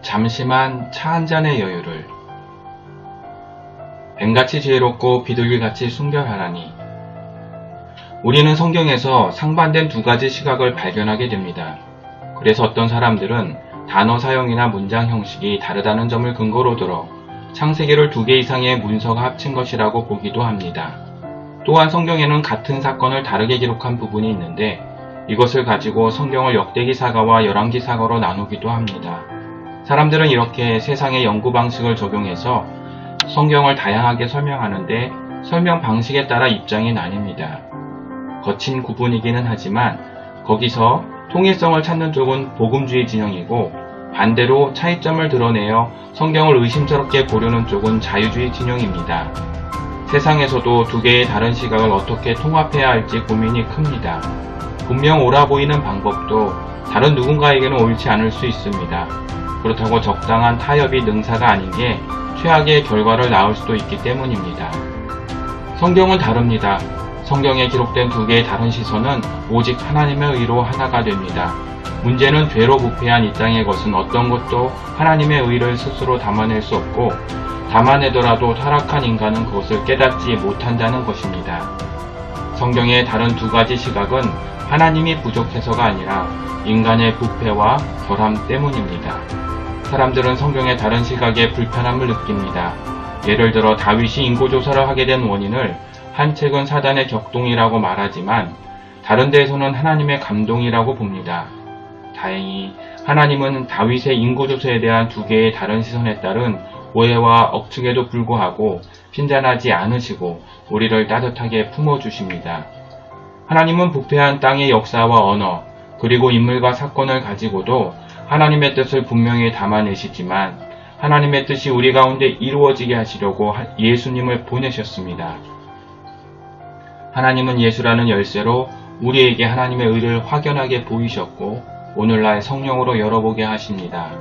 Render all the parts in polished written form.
잠시만 차 한 잔의 여유를. 뱀같이 지혜롭고 비둘기같이 순결하라니. 우리는 성경에서 상반된 두 가지 시각을 발견하게 됩니다. 그래서 어떤 사람들은 단어 사용이나 문장 형식이 다르다는 점을 근거로 들어 창세기를 2개 이상의 문서가 합친 것이라고 보기도 합니다. 또한 성경에는 같은 사건을 다르게 기록한 부분이 있는데 이것을 가지고 성경을 역대기사가와 열왕기사가로 나누기도 합니다. 사람들은 이렇게 세상의 연구 방식을 적용해서 성경을 다양하게 설명하는데 설명 방식에 따라 입장이 나뉩니다. 거친 구분이기는 하지만 거기서 통일성을 찾는 쪽은 복음주의 진영이고 반대로 차이점을 드러내어 성경을 의심스럽게 보려는 쪽은 자유주의 진영입니다. 세상에서도 2개의 다른 시각을 어떻게 통합해야 할지 고민이 큽니다. 분명 옳아 보이는 방법도 다른 누군가에게는 옳지 않을 수 있습니다. 그렇다고 적당한 타협이 능사가 아닌 게 최악의 결과를 낳을 수도 있기 때문입니다. 성경은 다릅니다. 성경에 기록된 2개의 다른 시선은 오직 하나님의 의로 하나가 됩니다. 문제는 죄로 부패한 이 땅의 것은 어떤 것도 하나님의 의를 스스로 담아낼 수 없고 담아내더라도 타락한 인간은 그것을 깨닫지 못한다는 것입니다. 성경의 다른 2가지 시각은 하나님이 부족해서가 아니라 인간의 부패와 결함 때문입니다. 사람들은 성경의 다른 시각에 불편함을 느낍니다. 예를 들어 다윗이 인고조사를 하게 된 원인을 한 책은 사단의 격동이라고 말하지만 다른 데에서는 하나님의 감동이라고 봅니다. 다행히 하나님은 다윗의 인고조사에 대한 2개의 다른 시선에 따른 오해와 억측에도 불구하고 핀잔하지 않으시고 우리를 따뜻하게 품어주십니다. 하나님은 부패한 땅의 역사와 언어 그리고 인물과 사건을 가지고도 하나님의 뜻을 분명히 담아내시지만 하나님의 뜻이 우리 가운데 이루어지게 하시려고 예수님을 보내셨습니다. 하나님은 예수라는 열쇠로 우리에게 하나님의 의를 확연하게 보이셨고 오늘날 성령으로 열어보게 하십니다.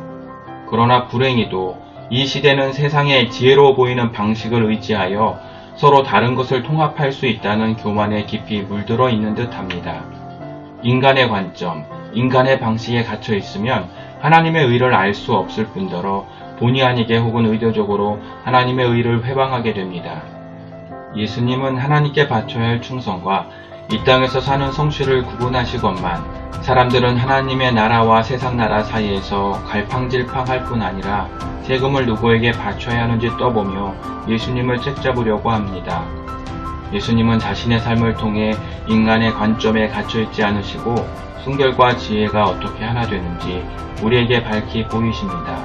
그러나 불행히도 이 시대는 세상의 지혜로워 보이는 방식을 의지하여 서로 다른 것을 통합할 수 있다는 교만에 깊이 물들어 있는 듯 합니다. 인간의 관점, 인간의 방식에 갇혀 있으면 하나님의 의를 알 수 없을 뿐더러 본의 아니게 혹은 의도적으로 하나님의 의를 회방하게 됩니다. 예수님은 하나님께 바쳐야 할 충성과 이 땅에서 사는 성실을 구분하시건만 사람들은 하나님의 나라와 세상 나라 사이에서 갈팡질팡할 뿐 아니라 세금을 누구에게 바쳐야 하는지 떠보며 예수님을 책잡으려고 합니다. 예수님은 자신의 삶을 통해 인간의 관점에 갇혀있지 않으시고 순결과 지혜가 어떻게 하나 되는지 우리에게 밝히 보이십니다.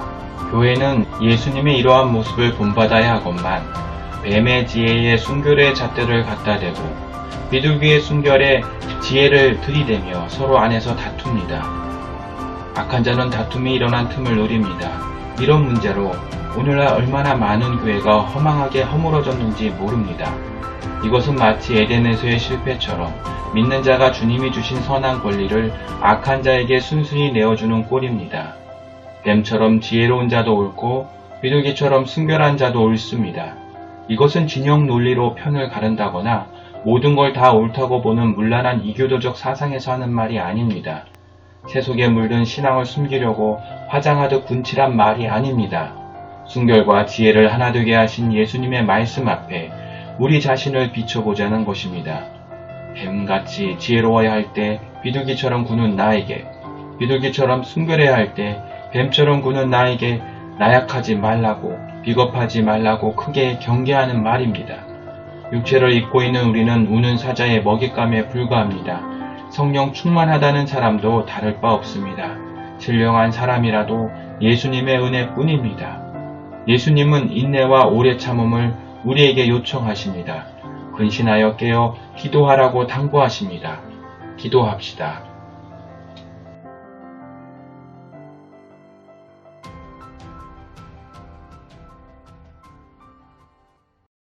교회는 예수님의 이러한 모습을 본받아야 하건만 뱀의 지혜에 순결의 잣대를 갖다 대고 비둘기의 순결에 지혜를 들이대며 서로 안에서 다툽니다. 악한 자는 다툼이 일어난 틈을 노립니다. 이런 문제로 오늘날 얼마나 많은 교회가 허망하게 허물어졌는지 모릅니다. 이것은 마치 에덴에서의 실패처럼 믿는 자가 주님이 주신 선한 권리를 악한 자에게 순순히 내어주는 꼴입니다. 뱀처럼 지혜로운 자도 옳고 비둘기처럼 순결한 자도 옳습니다. 이것은 진영 논리로 편을 가른다거나 모든 걸 다 옳다고 보는 문란한 이교도적 사상에서 하는 말이 아닙니다. 새 속에 물든 신앙을 숨기려고 화장하듯 군칠한 말이 아닙니다. 순결과 지혜를 하나 되게 하신 예수님의 말씀 앞에 우리 자신을 비춰보자는 것입니다. 뱀같이 지혜로워야 할 때 비둘기처럼 구는 나에게, 비둘기처럼 순결해야 할 때 뱀처럼 구는 나에게 나약하지 말라고, 비겁하지 말라고 크게 경계하는 말입니다. 육체를 입고 있는 우리는 우는 사자의 먹잇감에 불과합니다. 성령 충만하다는 사람도 다를 바 없습니다. 신령한 사람이라도 예수님의 은혜뿐입니다. 예수님은 인내와 오래 참음을 우리에게 요청하십니다. 근신하여 깨어 기도하라고 당부하십니다. 기도합시다.